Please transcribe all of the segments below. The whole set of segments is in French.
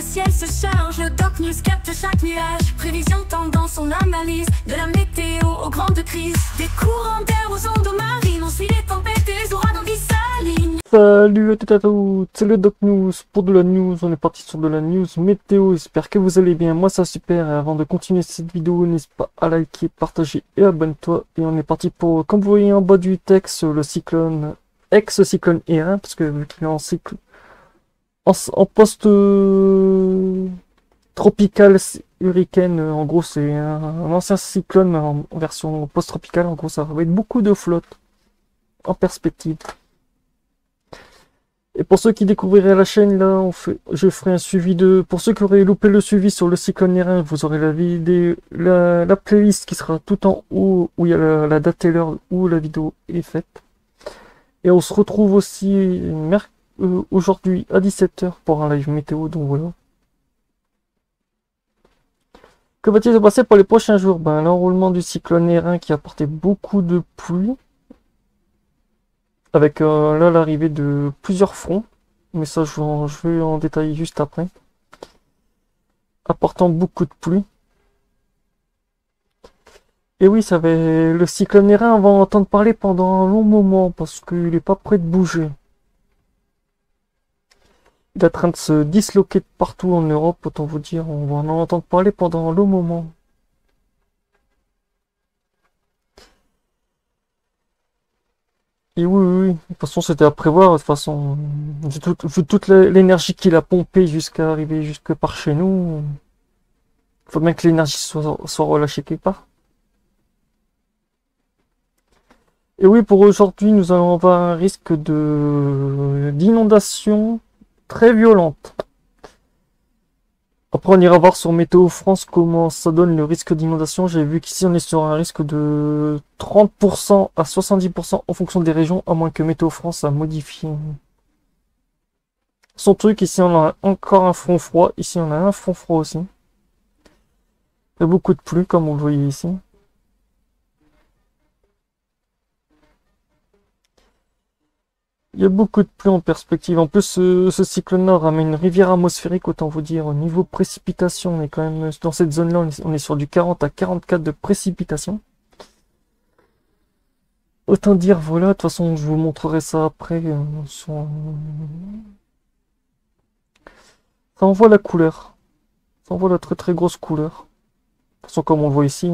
ciel se charge, le Doc News capte chaque nuage. Prévision, tendance, on analyse. De la météo aux grandes crises. Des courants d'air aux ondes marines. On suit les tempêtes et les ouragans qui s'alignent. Salut à toutes et à tous, c'est le Doc News pour de la news. On est parti sur de la news météo. J'espère que vous allez bien. Moi ça super. Et avant de continuer cette vidéo, n'hésite pas à liker, partager et abonne-toi. Et on est parti pour, comme vous voyez en bas du texte, le cyclone, ex-cyclone Erin, parce que vu qu'il est en cycle, en post tropical hurricane, en gros c'est un ancien cyclone en version post-tropicale. En gros ça va être beaucoup de flotte en perspective. Et pour ceux qui découvriraient la chaîne, là, je ferai un suivi de... Pour ceux qui auraient loupé le suivi sur le cyclone Erin, vous aurez la vidéo, la playlist qui sera tout en haut, où il y a la date et l'heure où la vidéo est faite. Et on se retrouve aussi aujourd'hui à 17 h pour un live météo, donc voilà. Que va-t-il se passer pour les prochains jours? Ben, l'enroulement du cyclone Erin qui a apporté beaucoup de pluie. Avec là l'arrivée de plusieurs fronts, mais ça je vais en détailler juste après. Apportant beaucoup de pluie. Et oui, ça va, le cyclone Erin, on va en entendre parler pendant un long moment parce qu'il n'est pas prêt de bouger. Il est en train de se disloquer de partout en Europe, autant vous dire, on va en entendre parler pendant un long moment. Et oui, de toute façon c'était à prévoir, de toute façon, vu toute l'énergie qu'il a pompée jusqu'à arriver jusque par chez nous, il faut bien que l'énergie soit relâchée quelque part. Et oui, pour aujourd'hui, nous allons avoir un risque d'inondation très violente. Après, on ira voir sur Météo France comment ça donne le risque d'inondation. J'ai vu qu'ici, on est sur un risque de 30% à 70% en fonction des régions, à moins que Météo France a modifié son truc. Ici, on a encore un front froid. Ici, on a un front froid aussi. Il y a beaucoup de pluie, comme vous le voyez ici. Il y a beaucoup de pluie en perspective. En plus, ce cyclone-là ramène une rivière atmosphérique, autant vous dire. Au niveau précipitation, on est quand même dans cette zone-là, on est sur du 40 à 44 de précipitation. Autant dire, voilà, de toute façon, je vous montrerai ça après. Ça envoie la couleur. Ça envoie la très très grosse couleur. De toute façon, comme on le voit ici,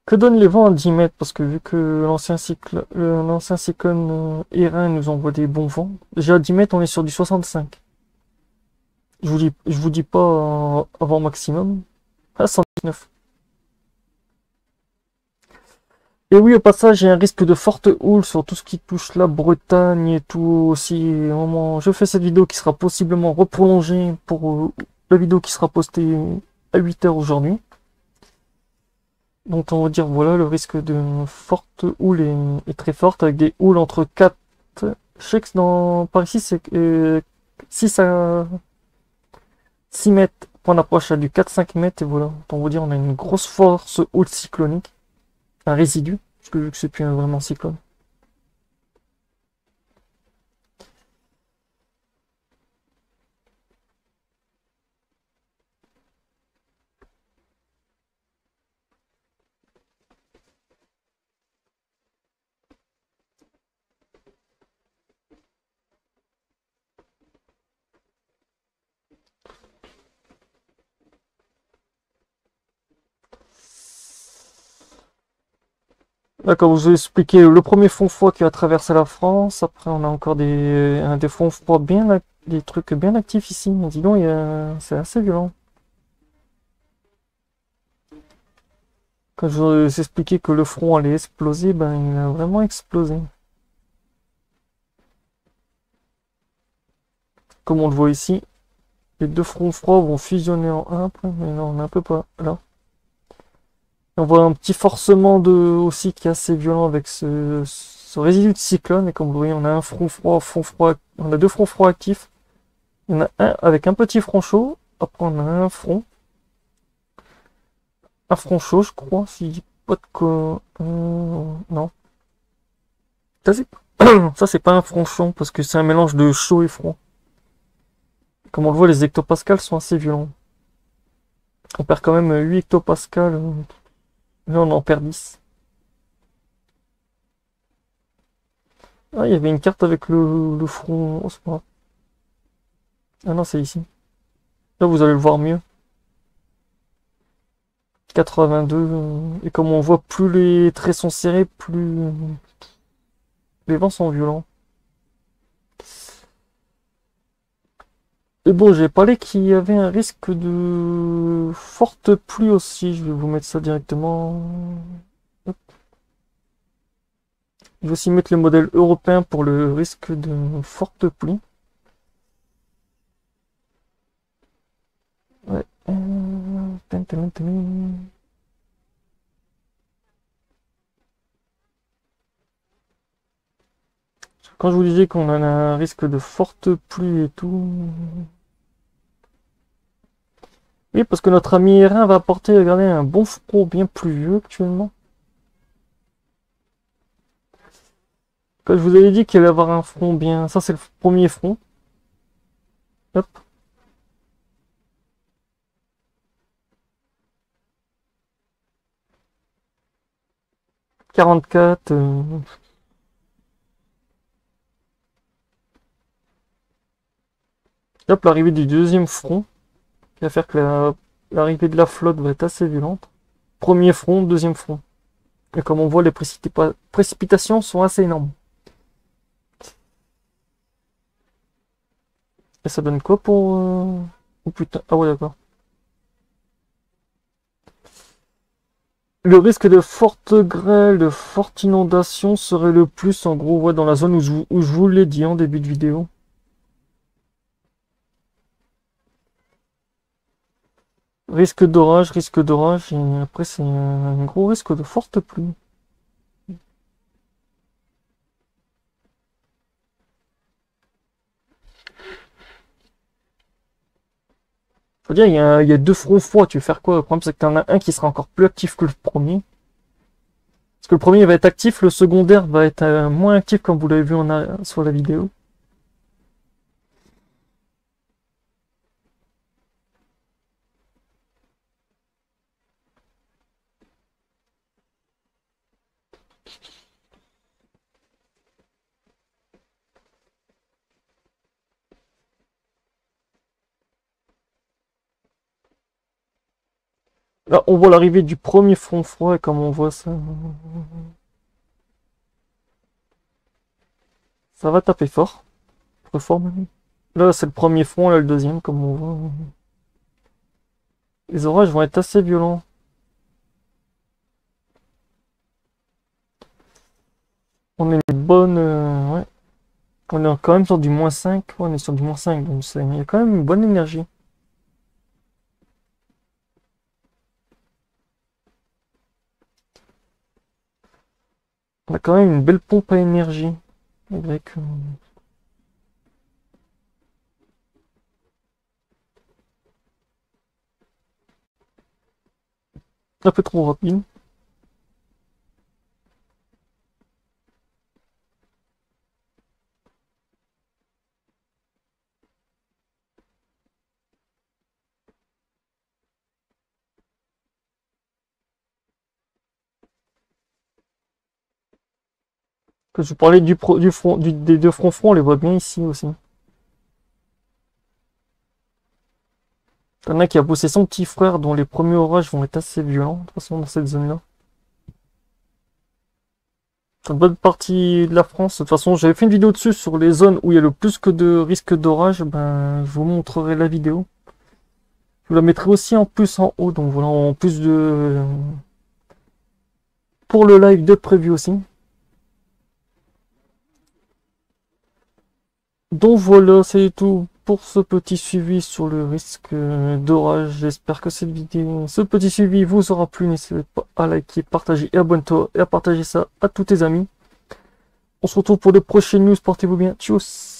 que donnent les vents à 10 mètres? Parce que vu que l'ancien cyclone Erin nous envoie des bons vents. Déjà à 10 mètres, on est sur du 65. Je vous dis pas avant maximum. À 119. Et oui, au passage, il y a un risque de forte houle sur tout ce qui touche la Bretagne et tout aussi. Au moment, je fais cette vidéo qui sera possiblement reprolongée pour la vidéo qui sera postée à 8 h aujourd'hui. Donc on va dire voilà, le risque de forte houle est très forte avec des houles entre 4. Je sais que par ici c'est 6 à 6 mètres. On approche à du 4-5 mètres et voilà. Donc on va dire on a une grosse force houle cyclonique. Un résidu, parce que vu que c'est plus vraiment cyclone. Là, comme je vous ai expliqué, le premier front froid qui a traversé la France. Après, on a encore des fronts froids des trucs bien actifs ici. Dis donc, c'est assez violent. Quand je vous ai expliqué que le front allait exploser, ben il a vraiment explosé. Comme on le voit ici, les deux fronts froids vont fusionner en un après, mais non, on est un peu pas là. On voit un petit forcement aussi qui est assez violent avec ce résidu de cyclone. Et comme vous voyez, on a un front froid, on a deux fronts froids actifs. Il y en a un avec un petit front chaud. Après, on a un front chaud, je crois. Si je dis pas de quoi. Non. Ça, c'est pas un front chaud parce que c'est un mélange de chaud et froid. Comme on le voit, les hectopascals sont assez violents. On perd quand même 8 hectopascals. Là, on en perd 10. Ah, il y avait une carte avec le front. Oh, c'est pas grave. Ah non, c'est ici. Là, vous allez le voir mieux. 82. Et comme on voit, plus les traits sont serrés, plus les vents sont violents. Et bon, j'ai parlé qu'il y avait un risque de forte pluie aussi. Je vais vous mettre ça directement. Hop. Je vais aussi mettre le modèle européen pour le risque de forte pluie. Ouais. Quand je vous disais qu'on a un risque de forte pluie et tout. Oui, parce que notre ami Erin va apporter, regardez, un bon front bien pluvieux actuellement. Quand je vous avais dit qu'il allait avoir un front bien. Ça, c'est le premier front. Hop. « 44. Hop, l'arrivée du deuxième front. Qui va faire que l'arrivée de la flotte va être assez violente. Premier front, deuxième front. Et comme on voit, les précipitations sont assez énormes. Et ça donne quoi pour... Oh putain, ah ouais d'accord. Le risque de forte grêle, de forte inondation serait le plus en gros ouais, dans la zone où je vous l'ai dit en début de vidéo. Risque d'orage, et après c'est un gros risque de forte pluie. Faut dire, il y a deux fronts froids, tu veux faire quoi? Le problème c'est que t'en as un qui sera encore plus actif que le premier. Parce que le premier va être actif, le secondaire va être moins actif comme vous l'avez vu sur la vidéo. Là, on voit l'arrivée du premier front froid, et comme on voit ça... Ça va taper fort. Très fort même. Là, c'est le premier front, là, le deuxième, comme on voit. Les orages vont être assez violents. On est une bonne... ouais. On est quand même sur du -5. Ouais, on est sur du -5, donc il y a quand même une bonne énergie. On a quand même une belle pompe à énergie. Avec... un peu trop rapide. Que je parlais du front, des deux fronts fronts, on les voit bien ici aussi. Il y en a qui a poussé son petit frère dont les premiers orages vont être assez violents, de toute façon, dans cette zone-là. Dans une bonne partie de la France, de toute façon, j'avais fait une vidéo dessus sur les zones où il y a le plus que de risque d'orage, ben, je vous montrerai la vidéo. Je vous la mettrai aussi en plus en haut, donc voilà, en plus de... pour le live de prévu aussi. Donc voilà, c'est tout pour ce petit suivi sur le risque d'orage. J'espère que cette vidéo, ce petit suivi vous aura plu. N'hésitez pas à liker, partager et abonne-toi et à partager ça à tous tes amis. On se retrouve pour de prochaines news. Portez-vous bien. Tchuss!